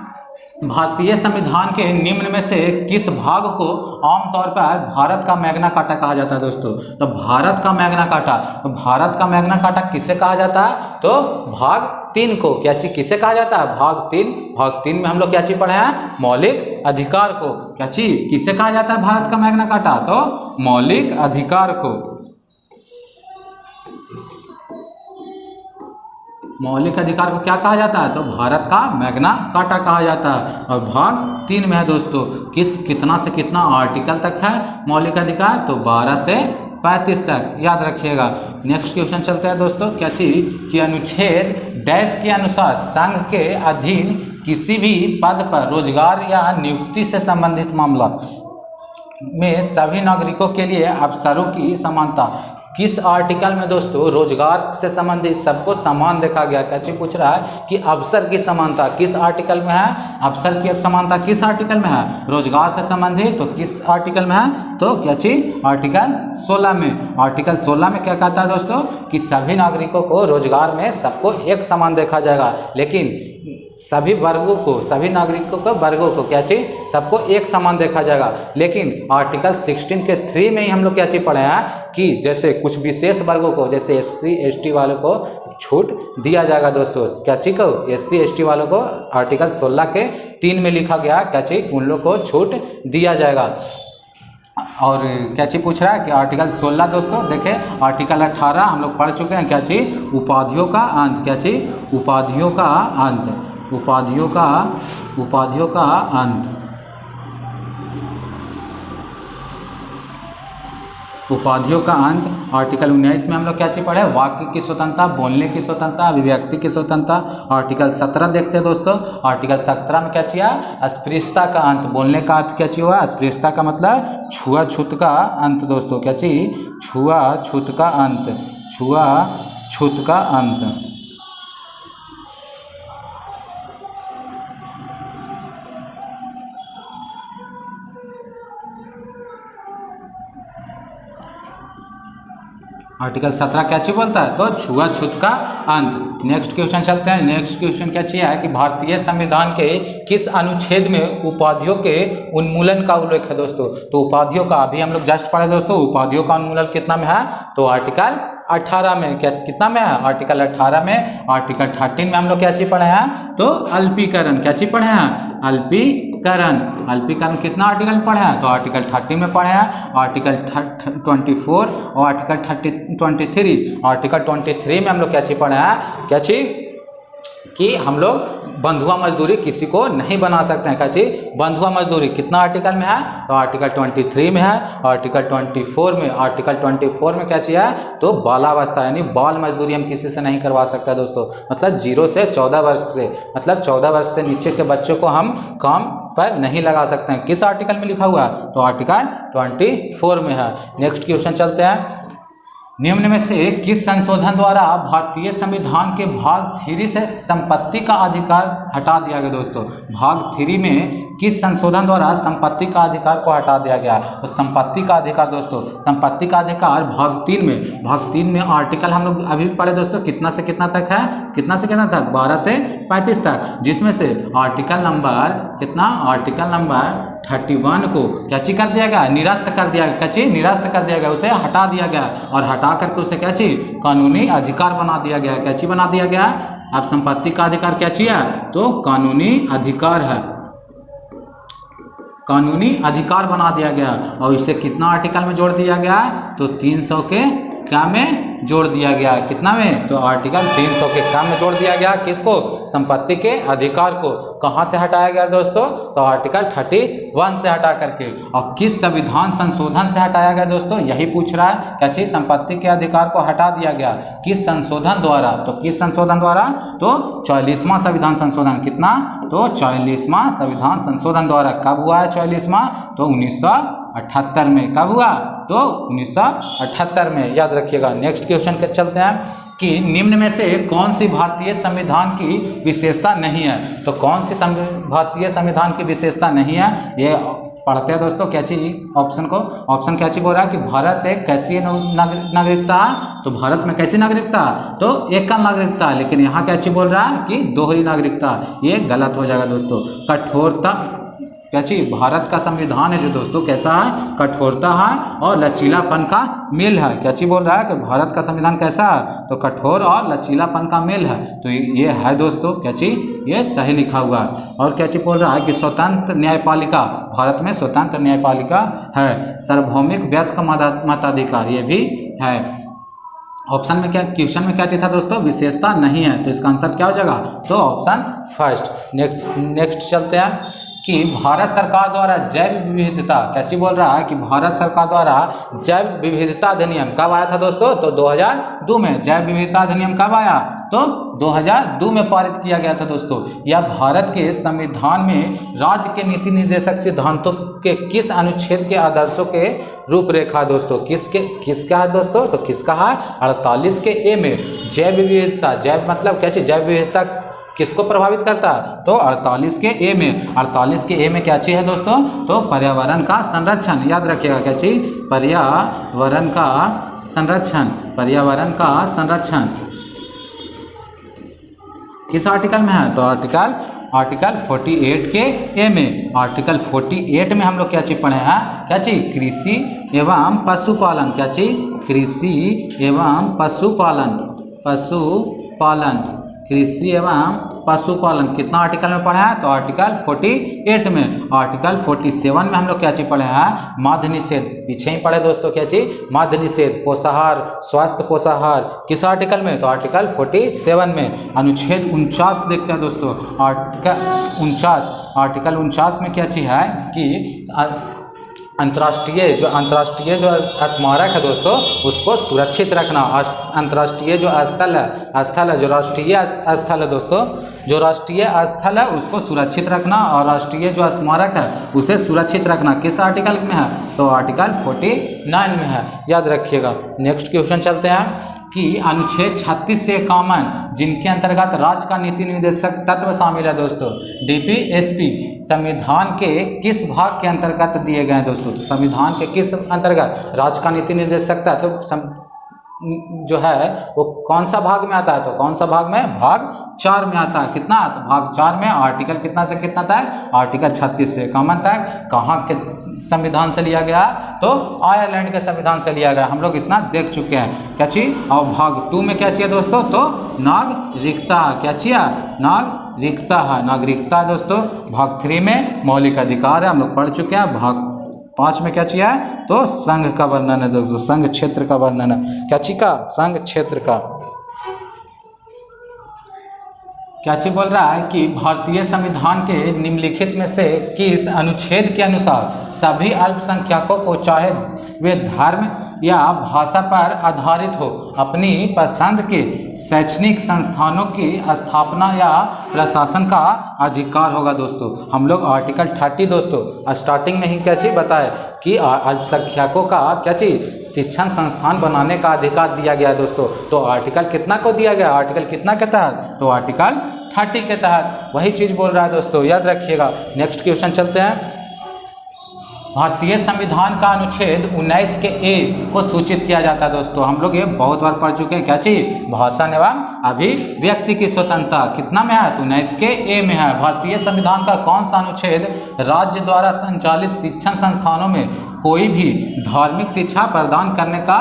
भारतीय संविधान के निम्न में से किस भाग को आमतौर पर भारत का मैग्ना कार्टा कहा जाता है दोस्तों? तो भारत का मैग्ना कार्टा, तो भारत का मैग्ना कार्टा किसे कहा जाता है? तो भाग 3 को। क्या चीज किसे कहा जाता है? भाग 3। भाग 3 में हम लोग क्या चीज पढ़े हैं? मौलिक अधिकार को। क्या चीज किसे कहा जाता है भारत का मैग्ना कार्टा? तो मौलिक अधिकार को। मौलिक अधिकार को क्या कहा जाता है? तो भारत का मैग्ना कार्टा कहा जाता है। और भाग 3 में है दोस्तों कितना से कितना आर्टिकल तक है मौलिक अधिकार? तो 12 से 35 तक। याद रखिएगा। नेक्स्ट क्वेश्चन चलते हैं दोस्तों। क्या चीज कि अनुच्छेद डैश के अनुसार संघ के अधीन किसी भी पद पर रोजगार या नियुक्ति से संबंधित मामला में सभी नागरिकों के लिए अवसरों की समानता। किस आर्टिकल में दोस्तों रोजगार से संबंधित सबको समान देखा गया? क्या चीज पूछ रहा है कि अवसर की समानता किस आर्टिकल में है? अवसर की समानता किस आर्टिकल में है? रोजगार से संबंधित तो किस आर्टिकल में है? तो क्या चीज आर्टिकल 16 में। आर्टिकल 16 में क्या कहता है दोस्तों कि सभी नागरिकों को रोजगार में सबको एक समान देखा जाएगा। लेकिन सभी वर्गों को, सभी नागरिकों को, वर्गों को क्या चाहिए? सबको एक समान देखा जाएगा। लेकिन आर्टिकल 16 के 3 में ही हम लोग क्या चीज पढ़े हैं कि जैसे कुछ विशेष वर्गों को, जैसे SC ST वालों को छूट दिया जाएगा दोस्तों। क्या चीज को? SC ST वालों को आर्टिकल 16 के 3 में लिखा गया क्या चीज उन लोग को छूट दिया जाएगा। और क्या चीज पूछ रहा है कि आर्टिकल 16 दोस्तों देखें, आर्टिकल 18 हम लोग पढ़ चुके हैं। क्या चीज? उपाधियों का अंत। क्या चीज? उपाधियों का अंत। उपाधियों का अंत। उपाधियों का अंत। आर्टिकल 19 में हम लोग क्या चीज पढ़े? वाक्य की स्वतंत्रता, बोलने की स्वतंत्रता, अभिव्यक्ति की स्वतंत्रता। आर्टिकल 17 देखते हैं दोस्तों। आर्टिकल 17 में क्या चाहिए? अस्पृश्यता का अंत। बोलने का अर्थ क्या चाहिए हुआ? अस्पृश्यता का मतलब छुआछूत का अंत दोस्तों। क्या चीज? छुआछूत का अंत। छुआछूत का अंत। आर्टिकल 17 क्या चीज बोलता है? तो छुआछूत का अंत। नेक्स्ट क्वेश्चन चलते हैं। नेक्स्ट क्वेश्चन क्या चाहिए है कि भारतीय संविधान के किस अनुच्छेद में उपाधियों के उन्मूलन का उल्लेख है दोस्तों? तो उपाधियों का अभी हम लोग जस्ट पढ़े दोस्तों, उपाधियों का उन्मूलन कितना में है? तो आर्टिकल 18 में। क्या कितना में है? आर्टिकल 18 में। आर्टिकल 13 में हम लोग क्या चीज पढ़े हैं? तो अल्पीकरण। क्या चीज पढ़े हैं? अल्पीकरण। अल्पीकरण कितना आर्टिकल में पढ़े हैं? तो आर्टिकल 13 में पढ़े हैं। आर्टिकल 24 और आर्टिकल 23। आर्टिकल 23 में हम लोग क्या चीज पढ़े हैं? क्या चीज कि हम लोग बंधुआ मजदूरी किसी को नहीं बना सकते हैं। क्या चीज? बंधुआ मजदूरी कितना आर्टिकल में है? तो आर्टिकल 23 में है। आर्टिकल 24 में। आर्टिकल 24 में क्या चाहिए है? तो बालावस्था यानी बाल मजदूरी हम किसी से नहीं करवा सकते दोस्तों। मतलब 0 से 14 वर्ष से, मतलब 14 वर्ष से नीचे के बच्चों को हम काम पर नहीं लगा सकते हैं। किस आर्टिकल में लिखा हुआ है? तो आर्टिकल 24 में है। नेक्स्ट क्वेश्चन चलते हैं। निम्न में से किस संशोधन द्वारा भारतीय संविधान के भाग 3 से संपत्ति का अधिकार हटा दिया गया दोस्तों? भाग 3 में किस संशोधन द्वारा संपत्ति का अधिकार को हटा दिया गया? तो संपत्ति का अधिकार दोस्तों, संपत्ति का अधिकार भाग 3 में। भाग 3 में आर्टिकल हम लोग अभी पढ़े दोस्तों, कितना से कितना तक है? कितना से कितना तक? 12 से 35 तक, जिसमें से आर्टिकल नंबर कितना? आर्टिकल नंबर 31 को क्या चीज कर दिया गया? निरस्त कर दिया गया। क्या चीज? निरस्त कर दिया गया, उसे हटा दिया गया और हटा करके उसे क्या चीज? कानूनी अधिकार बना दिया गया। क्या चीज बना दिया गया? अब संपत्ति का अधिकार क्या चीज है? तो कानूनी अधिकार है, कानूनी अधिकार बना दिया गया। और इसे कितना आर्टिकल में जोड़ दिया गया? तो 300 के क्या में जोड़ दिया गया? कितना में? तो आर्टिकल 300 के क्या में जोड़ दिया गया? किसको? संपत्ति के अधिकार को। कहाँ से हटाया गया दोस्तों? तो आर्टिकल 31 से हटा करके। और किस संविधान संशोधन से हटाया गया दोस्तों? यही पूछ रहा है। क्या चीज? संपत्ति के अधिकार को हटा दिया गया। किस संशोधन द्वारा? तो किस संशोधन द्वारा? तो 44वां संविधान संशोधन। कितना? तो 44वां संविधान संशोधन द्वारा। कब हुआ है 44वां? तो 1978 में। कब हुआ? तो 1978 में, याद रखिएगा। नेक्स्ट क्वेश्चन के चलते हैं कि निम्न में से कौन सी भारतीय संविधान की विशेषता नहीं है? तो कौन सी भारतीय संविधान की विशेषता नहीं है? ये पढ़ते हैं दोस्तों। क्या चीज ऑप्शन को? ऑप्शन क्या चीज बोल रहा है कि भारत एक कैसी नागरिकता है? तो भारत में कैसी नागरिकता? तो एकल नागरिकता। लेकिन यहाँ क्या चीज बोल रहा है कि दोहरी नागरिकता। ये गलत हो जाएगा दोस्तों। कठोरता क्या चीज? भारत का संविधान है जो दोस्तों कैसा है? कठोरता है और लचीलापन का मेल है। क्या चीज बोल रहा है कि भारत का संविधान कैसा है? तो कठोर और लचीलापन का मेल है। तो ये है दोस्तों क्या चीज? ये सही लिखा हुआ है। और क्या चीज बोल रहा है कि स्वतंत्र न्यायपालिका, भारत में स्वतंत्र न्यायपालिका है। सार्वभौमिक वयस्क मताधिकार, ये भी है। ऑप्शन में क्या, क्वेश्चन में क्या चाहिए था दोस्तों? विशेषता नहीं है। तो इसका आंसर क्या हो जाएगा? तो ऑप्शन फर्स्ट। नेक्स्ट चलते हैं कि भारत सरकार द्वारा जैव विविधता, क्या चीज बोल रहा है कि भारत सरकार द्वारा जैव विविधता अधिनियम कब आया था दोस्तों? तो 2002 में। जैव विविधता अधिनियम कब आया? तो 2002 में पारित किया गया था दोस्तों। यह भारत के संविधान में राज्य के नीति निर्देशक सिद्धांतों के किस अनुच्छेद के आदर्शों के रूपरेखा दोस्तों? किसका है दोस्तों? तो किसका है? 48 के ए में। जैव विविधता, जैव मतलब क्या चीज? जैव विविधता किसको प्रभावित करता है? तो 48 के ए में। 48 के ए में क्या चीज है दोस्तों? तो पर्यावरण का संरक्षण। याद रखिएगा क्या चीज? पर्यावरण का संरक्षण। पर्यावरण का संरक्षण किस आर्टिकल में है? तो आर्टिकल 48 के ए में। आर्टिकल 48 में हम लोग क्या चीज पढ़े हैं? क्या चीज? कृषि एवं पशुपालन। क्या चीज? कृषि एवं पशुपालन। पशुपालन, कृषि एवं पशुपालन कितना आर्टिकल में पढ़ा है? तो आर्टिकल 48 में। आर्टिकल 47 में हम लोग क्या चीज पढ़े हैं? मद्य निषेध। पीछे ही पढ़े दोस्तों क्या चीज? मद्य निषेध, पोषाहार, स्वास्थ्य पोषाहार। किस आर्टिकल में? तो आर्टिकल 47 में। अनुच्छेद 49 देखते हैं दोस्तों। आर्टिकल 49 में क्या चीज है कि अंतर्राष्ट्रीय जो स्मारक है दोस्तों उसको सुरक्षित रखना। अंतर्राष्ट्रीय जो स्थल है जो राष्ट्रीय स्थल है दोस्तों, जो राष्ट्रीय स्थल है उसको सुरक्षित रखना और राष्ट्रीय जो स्मारक है उसे सुरक्षित रखना। किस आर्टिकल में है? तो आर्टिकल 49 में है। याद रखिएगा। नेक्स्ट क्वेश्चन चलते हैं कि अनुच्छेद 36 से 51 जिनके अंतर्गत राज्य का नीति निर्देशक तत्व शामिल है दोस्तों। डीपीएसपी संविधान के किस भाग के अंतर्गत दिए गए हैं दोस्तों? तो संविधान के किस अंतर्गत राज्य का नीति निर्देशक तत्व जो है वो कौन सा भाग में आता है, तो कौन सा भाग में, भाग 4 में आता है। कितना, तो भाग 4 में आर्टिकल कितना से कितना तक, आर्टिकल 36 से। कॉमन तक कहाँ के संविधान से लिया गया, तो आयरलैंड के संविधान से लिया गया। हम लोग इतना देख चुके हैं। क्या चीज, और भाग 2 में क्या चाहिए दोस्तों, तो नागरिकता, क्या चाहिए, नागरिकता है, नागरिकता है दोस्तों। भाग 3 में मौलिक अधिकार है, हम लोग पढ़ चुके हैं। भाग 5 में क्या चाहिए, तो संघ का वर्णन है दोस्तों, संघ क्षेत्र का वर्णन है। क्या चीज का, संघ क्षेत्र का। क्या चीज बोल रहा है कि भारतीय संविधान के निम्नलिखित में से किस अनुच्छेद के अनुसार सभी अल्पसंख्यकों को चाहे वे धर्म या भाषा पर आधारित हो अपनी पसंद के शैक्षणिक संस्थानों की स्थापना या प्रशासन का अधिकार होगा। दोस्तों हम लोग आर्टिकल 30 दोस्तों स्टार्टिंग में ही क्या चीज बताए कि अल्पसंख्यकों का क्या चीज शिक्षण संस्थान बनाने का अधिकार दिया गया है दोस्तों। तो आर्टिकल कितना को दिया गया, आर्टिकल कितना के तहत, तो आर्टिकल 30 के तहत वही चीज बोल रहा है दोस्तों, याद रखिएगा। नेक्स्ट क्वेश्चन चलते हैं। भारतीय संविधान का अनुच्छेद 19 के ए को सूचित किया जाता है दोस्तों। हम लोग ये बहुत बार पढ़ चुके हैं। क्या चीज, भाषण एवं अभिव्यक्ति की स्वतंत्रता कितना में है, तो 19 के ए में है। भारतीय संविधान का कौन सा अनुच्छेद राज्य द्वारा संचालित शिक्षण संस्थानों में कोई भी धार्मिक शिक्षा प्रदान करने का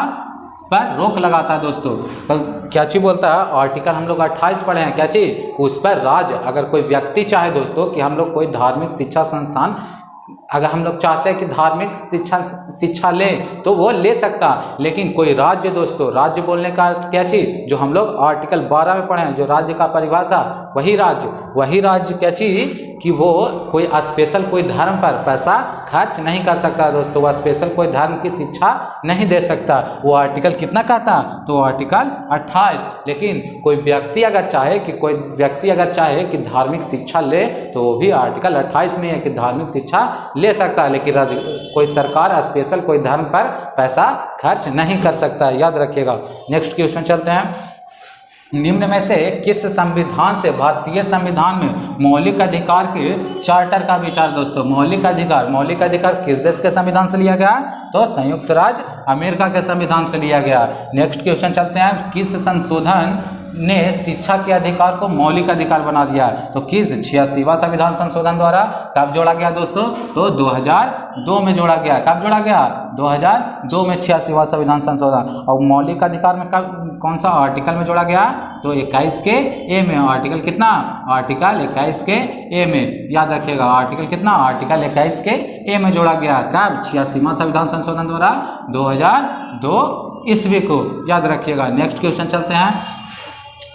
पर रोक लगाता है दोस्तों। तो क्या चीज बोलता है, आर्टिकल हम लोग 28 पढ़े हैं। क्या चीज, उस पर राज्य अगर कोई व्यक्ति चाहे दोस्तों कि हम लोग कोई धार्मिक शिक्षा संस्थान, अगर हम लोग चाहते हैं कि धार्मिक शिक्षा ले तो वो ले सकता, लेकिन कोई राज्य दोस्तों, राज्य बोलने का क्या चीज, जो हम लोग आर्टिकल 12 में पढ़े हैं, जो राज्य का परिभाषा, वही राज्य क्या चीज कि वो कोई स्पेशल कोई धर्म पर पैसा खर्च नहीं कर सकता दोस्तों, वह स्पेशल कोई धर्म की शिक्षा नहीं दे सकता। वो आर्टिकल कितना का था, तो आर्टिकल 28। लेकिन कोई व्यक्ति अगर चाहे कि धार्मिक शिक्षा ले तो वो भी आर्टिकल 28 में है कि धार्मिक शिक्षा ले सकता है, लेकिन कोई सरकार स्पेशल कोई धर्म पर पैसा खर्च नहीं कर सकता, याद रखिएगा। नेक्स्ट क्वेश्चन चलते हैं। निम्न में से किस संविधान से भारतीय संविधान में मौलिक अधिकार के चार्टर का विचार दोस्तों, मौलिक अधिकार किस देश के संविधान से लिया गया, तो संयुक्त राज्य अमेरिका के संविधान से लिया गया। नेक्स्ट क्वेश्चन चलते हैं। किस संशोधन ने शिक्षा के अधिकार को मौलिक अधिकार बना दिया, तो किस 86वां संविधान संशोधन द्वारा कब जोड़ा गया दोस्तों, तो 2002 में जोड़ा गया। कब जोड़ा गया, 2002 में 86वां संविधान संशोधन। और मौलिक अधिकार में कब, कौन सा आर्टिकल में जोड़ा गया, तो 21 के ए में। आर्टिकल कितना, आर्टिकल 21 के ए में, याद रखिएगा। आर्टिकल कितना, आर्टिकल 21 के ए में जोड़ा गया। कब, 86वां संविधान संशोधन द्वारा 2002 ईस्वी को, याद रखिएगा। नेक्स्ट क्वेश्चन चलते हैं।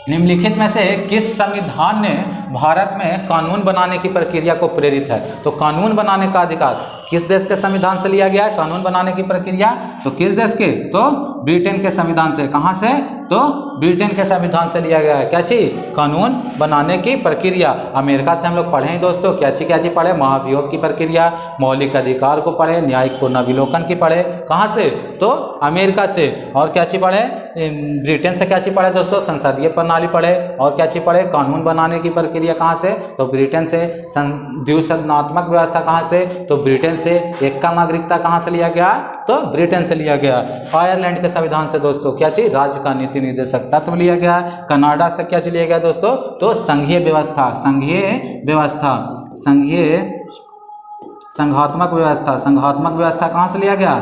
निम्नलिखित में से किस संविधान ने भारत में कानून बनाने की प्रक्रिया को प्रेरित है, तो कानून बनाने का अधिकार किस देश के संविधान से लिया गया है, कानून बनाने की प्रक्रिया, तो किस देश के, तो ब्रिटेन के संविधान से। कहाँ से, तो ब्रिटेन के संविधान से लिया गया है। क्या चीज, कानून बनाने की प्रक्रिया। अमेरिका से हम लोग पढ़े हैं दोस्तों, क्या चीज पढ़े, महाभियोग की प्रक्रिया, मौलिक अधिकार को पढ़े, न्यायिक पुनर्विलोकन की पढ़े। कहाँ से, तो अमेरिका से। और क्या चीज पढ़े, ब्रिटेन से क्या चीज पढ़े दोस्तों, संसदीय प्रणाली पढ़े। और क्या चीज पढ़े, कानून बनाने की प्रक्रिया कहाँ से, तो ब्रिटेन से। द्विसदनात्मक व्यवस्था कहाँ से, तो ब्रिटेन से। एक का नागरिकता कहाँ से लिया गया, तो ब्रिटेन से लिया गया। आयरलैंड के संविधान से दोस्तों क्या चीज, राज्य का नीति निर्देशक तत्व लिया गया। कनाडा से क्या चीज लिया गया दोस्तों, तो संघीय व्यवस्था, संघात्मक व्यवस्था कहाँ से लिया गया,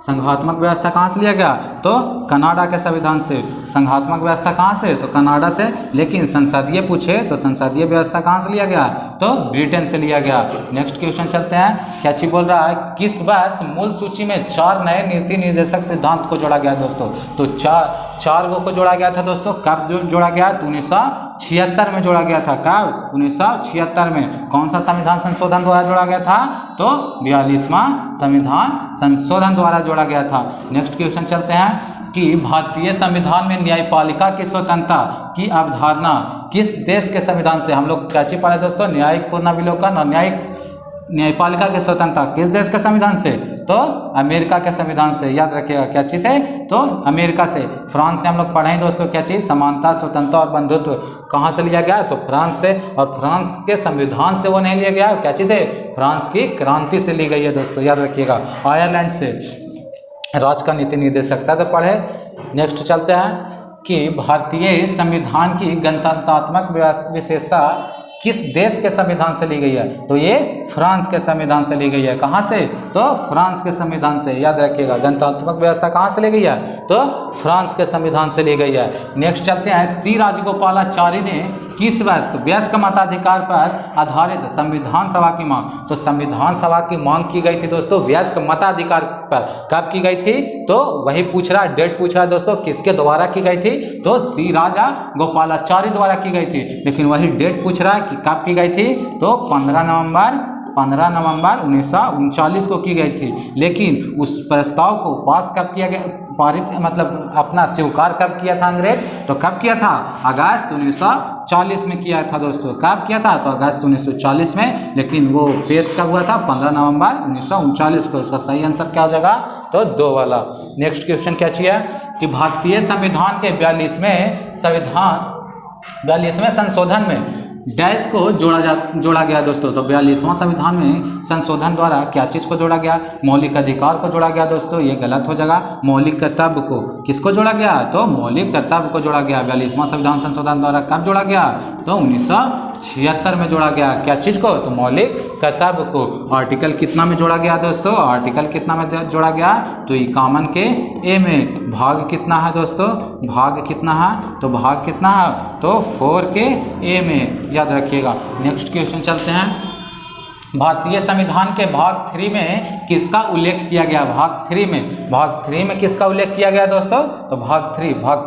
संघात्मक व्यवस्था कहाँ से लिया गया, तो कनाडा के संविधान से। संघात्मक व्यवस्था कहाँ से, तो कनाडा से। लेकिन संसदीय पूछे तो संसदीय व्यवस्था कहाँ से लिया गया, तो ब्रिटेन से लिया गया। नेक्स्ट क्वेश्चन चलते हैं। क्या चीज बोल रहा है, किस वर्ष मूल सूची में 4 नए नीति निर्देशक सिद्धांत को जोड़ा गया दोस्तों, तो 4 को जोड़ा गया था दोस्तों। कब जोड़ा गया, तो 1976 में जोड़ा गया था। कब, 1976 में। कौन सा संविधान संशोधन द्वारा जोड़ा गया था, तो 42वां संविधान संशोधन द्वारा जोड़ा गया था। नेक्स्ट क्वेश्चन चलते हैं कि भारतीय संविधान में न्यायपालिका की स्वतंत्रता की अवधारणा किस देश के संविधान से, हम लोग क्या चीज पढ़े दोस्तों, न्यायिक पुनर्विलोकन और न्यायिक न्यायपालिका की स्वतंत्रता किस देश के संविधान से? तो अमेरिका के संविधान से। याद रखिएगा क्या चीज़ है? तो अमेरिका से। फ्रांस से हम लोग पढ़े हैं दोस्तों क्या चीज़? समानता, स्वतंत्रता और बंधुत्व कहाँ से लिया गया? तो फ्रांस से। और फ्रांस के संविधान से वो नहीं लिया गया, क्या चीज़ है? फ्रांस की क्रांति से ली गई है दोस्तों, याद रखिएगा। आयरलैंड से राज का नीति निर्देशकता तो पढ़े। नेक्स्ट चलते हैं कि भारतीय संविधान की गणतंत्रात्मक विशेषता किस देश के संविधान से ली गई है? तो ये फ्रांस के संविधान से ली गई है। कहाँ से? तो फ्रांस के संविधान से। याद रखिएगा गणतंत्रात्मक व्यवस्था कहाँ से ली गई है? तो फ्रांस के संविधान से ली गई है। नेक्स्ट चलते हैं, सी राजगोपालाचारी ने किस वयस्क मताधिकार पर आधारित संविधान सभा की मांग? तो संविधान सभा की मांग की गई थी दोस्तों वयस्क मताधिकार पर। कब की गई थी? तो वही पूछ रहा है, डेट पूछ रहा है दोस्तों, किसके द्वारा की गई थी? तो सी राजा गोपालाचारी द्वारा की गई थी। लेकिन वही डेट पूछ रहा है कि कब की गई थी? तो 15 नवंबर 1939 को की गई थी। लेकिन उस प्रस्ताव को पास कब किया गया, पारित मतलब अपना स्वीकार कब किया था अंग्रेज? तो कब किया था? अगस्त 1940 में किया था दोस्तों। कब किया था? तो अगस्त 1940 में। लेकिन वो पेश कब हुआ था? 15 नवंबर 1939 को। इसका सही आंसर क्या हो जाएगा? तो 2 वाला। नेक्स्ट क्वेश्चन क्या चाहिए कि भारतीय संविधान के 42वें संशोधन में डैश को जोड़ा गया दोस्तों। तो 42वां संविधान में संशोधन द्वारा क्या चीज़ को जोड़ा गया? मौलिक अधिकार को जोड़ा गया दोस्तों, ये गलत हो जाएगा। मौलिक कर्तव्य को किसको जोड़ा गया? तो मौलिक कर्तव्य को जोड़ा गया। 42वां संविधान संशोधन द्वारा कब जोड़ा गया? तो 1976 में जोड़ा गया। क्या चीज़ को? तो मौलिक कर्तव्य को। आर्टिकल कितना में जोड़ा गया दोस्तों? आर्टिकल कितना में जोड़ा गया? तो 51 के ए में। भाग कितना है दोस्तों? भाग कितना है? तो भाग कितना है? तो 4 के ए में। याद रखिएगा। नेक्स्ट क्वेश्चन चलते हैं, भारतीय संविधान के भाग 3 में किसका उल्लेख किया गया? भाग 3 में किसका उल्लेख किया गया दोस्तों? तो भाग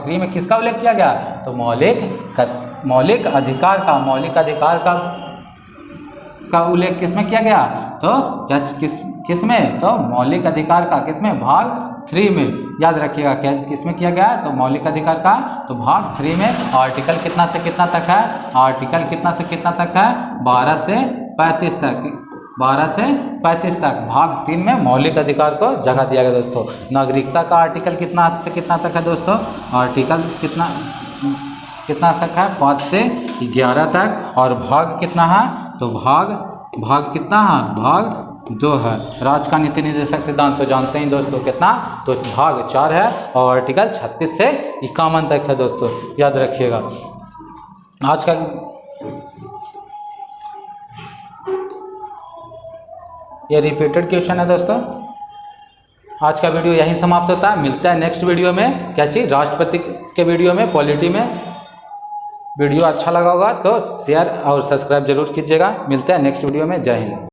3 में किसका उल्लेख किया गया? तो मौलिक अधिकार का उल्लेख किसमें किया गया? तो क्या किसमें? तो मौलिक अधिकार का किसमें? भाग 3 में। याद रखिएगा क्या किसमें किया गया? तो मौलिक अधिकार का तो भाग 3 में। आर्टिकल कितना से कितना तक है? आर्टिकल कितना से कितना तक है? 12 से 35 तक। भाग 3 में मौलिक अधिकार को जगह दिया गया दोस्तों। नागरिकता का आर्टिकल कितना से कितना तक है दोस्तों? आर्टिकल कितना तक है? 5 से 11 तक। और भाग कितना है? तो भाग कितना है? भाग 2 है। राज का नीति निर्देशक सिद्धांत तो जानते हैं दोस्तों कितना? तो भाग 4 है। और आर्टिकल 36 से 51 तक है दोस्तों, याद रखिएगा। आज का ये रिपीटेड क्वेश्चन है दोस्तों। आज का वीडियो यहीं समाप्त होता है। मिलता है नेक्स्ट वीडियो में, क्या चीज़? राष्ट्रपति के वीडियो में, पॉलिटी में। वीडियो अच्छा लगा होगा तो शेयर और सब्सक्राइब जरूर कीजिएगा। मिलते हैं नेक्स्ट वीडियो में। जय हिंद।